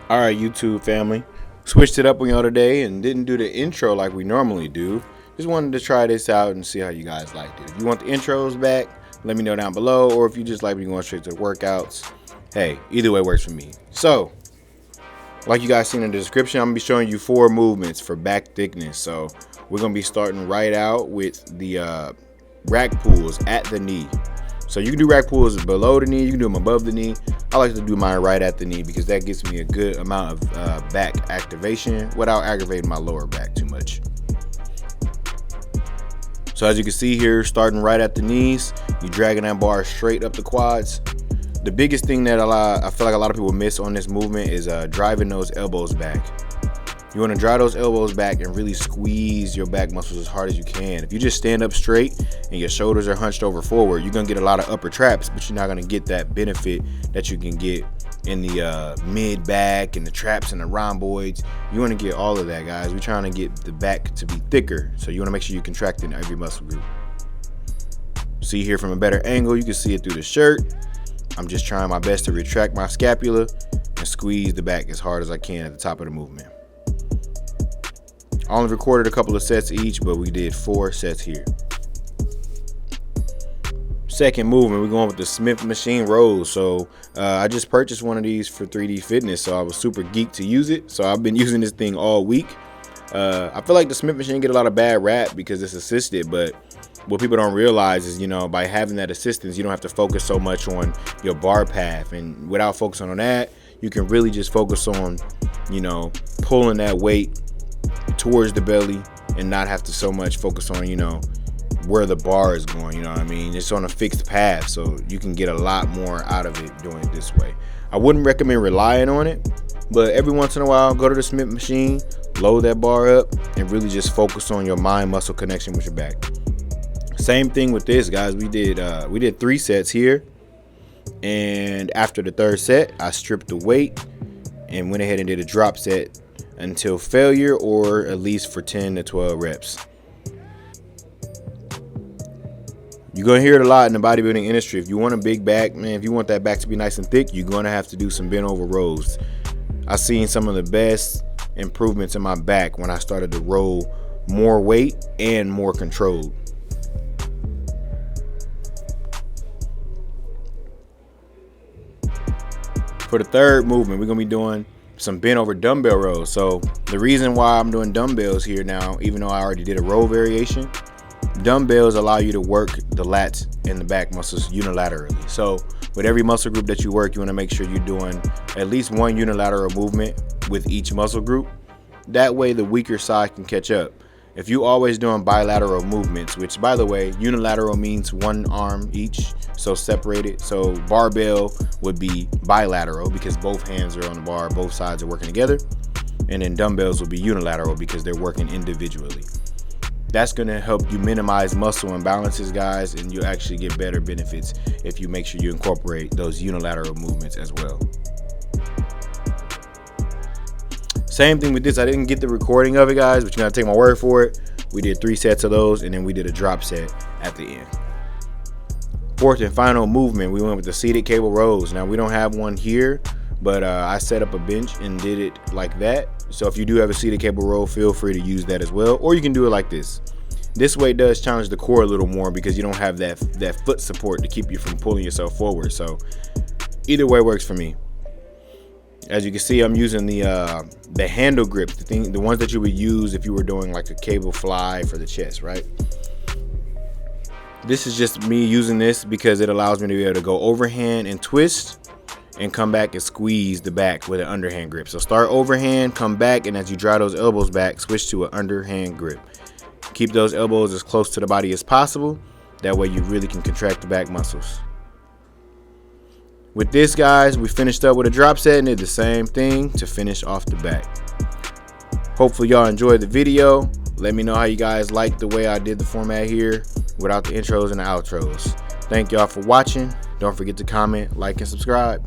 All right, YouTube family, switched it up on y'all today and didn't do the intro like we normally do. Just wanted to try this out and see how you guys liked it. If you want the intros back, let me know down below, or if you just like me going straight to the workouts, hey, either way works for me. So, like you guys seen in the description, I'm gonna be showing you 4 movements for back thickness. So we're gonna be starting right out with the rack pulls at the knee. So you can do rack pulls below the knee, you can do them above the knee. I like to do mine right at the knee because that gives me a good amount of back activation without aggravating my lower back too much. So as you can see here, starting right at the knees, you're dragging that bar straight up the quads. The biggest thing that I feel like a lot of people miss on this movement is driving those elbows back. You want to drive those elbows back and really squeeze your back muscles as hard as you can. If you just stand up straight and your shoulders are hunched over forward, you're going to get a lot of upper traps, but you're not going to get that benefit that you can get in the mid back and the traps and the rhomboids. You want to get all of that, guys. We're trying to get the back to be thicker, so you want to make sure you contract in every muscle group. See here from a better angle, you can see it through the shirt. I'm just trying my best to retract my scapula and squeeze the back as hard as I can at the top of the movement. I only recorded a couple of sets each, but we did 4 sets here. Second movement, we're going with the Smith machine rows. So I just purchased one of these for 3D Fitness, so I was super geeked to use it. So I've been using this thing all week. I feel like the Smith machine get a lot of bad rap because it's assisted, but what people don't realize is, by having that assistance, you don't have to focus so much on your bar path. And without focusing on that, you can really just focus on, pulling that weight towards the belly and not have to so much focus on, where the bar is going, It's on a fixed path, so you can get a lot more out of it doing it this way. I wouldn't recommend relying on it, but every once in a while, go to the Smith machine, load that bar up, and really just focus on your mind-muscle connection with your back. Same thing with this, guys. We did 3 sets here, and after the 3rd set, I stripped the weight and went ahead and did a drop set until failure, or at least for 10 to 12 reps. You're going to hear it a lot in the bodybuilding industry. If you want a big back, man, if you want that back to be nice and thick, you're going to have to do some bent over rows. I've seen some of the best improvements in my back when I started to roll more weight and more controlled. For the 3rd movement, we're going to be doing some bent over dumbbell rows. So the reason why I'm doing dumbbells here now, even though I already did a row variation, dumbbells allow you to work the lats and the back muscles unilaterally. So with every muscle group that you work, you want to make sure you're doing at least one unilateral movement with each muscle group. That way the weaker side can catch up. If you always doing bilateral movements, which by the way, unilateral means one arm each, so separated. So barbell would be bilateral because both hands are on the bar, both sides are working together. And then dumbbells would be unilateral because they're working individually. That's going to help you minimize muscle imbalances, guys, and you'll actually get better benefits if you make sure you incorporate those unilateral movements as well. Same thing with this. I didn't get the recording of it, guys, but you're going to take my word for it. We did 3 sets of those, and then we did a drop set at the end. 4th and final movement, we went with the seated cable rows. Now, we don't have one here, but I set up a bench and did it like that. So if you do have a seated cable row, feel free to use that as well. Or you can do it like this. This way does challenge the core a little more because you don't have that foot support to keep you from pulling yourself forward. So either way works for me. As you can see, I'm using the handle grip, the ones that you would use if you were doing like a cable fly for the chest, right? This is just me using this because it allows me to be able to go overhand and twist and come back and squeeze the back with an underhand grip. So start overhand, come back, and as you drive those elbows back, switch to an underhand grip. Keep those elbows as close to the body as possible. That way you really can contract the back muscles. With this, guys, we finished up with a drop set and did the same thing to finish off the back. Hopefully y'all enjoyed the video. Let me know how you guys like the way I did the format here without the intros and the outros. Thank y'all for watching. Don't forget to comment, like, and subscribe.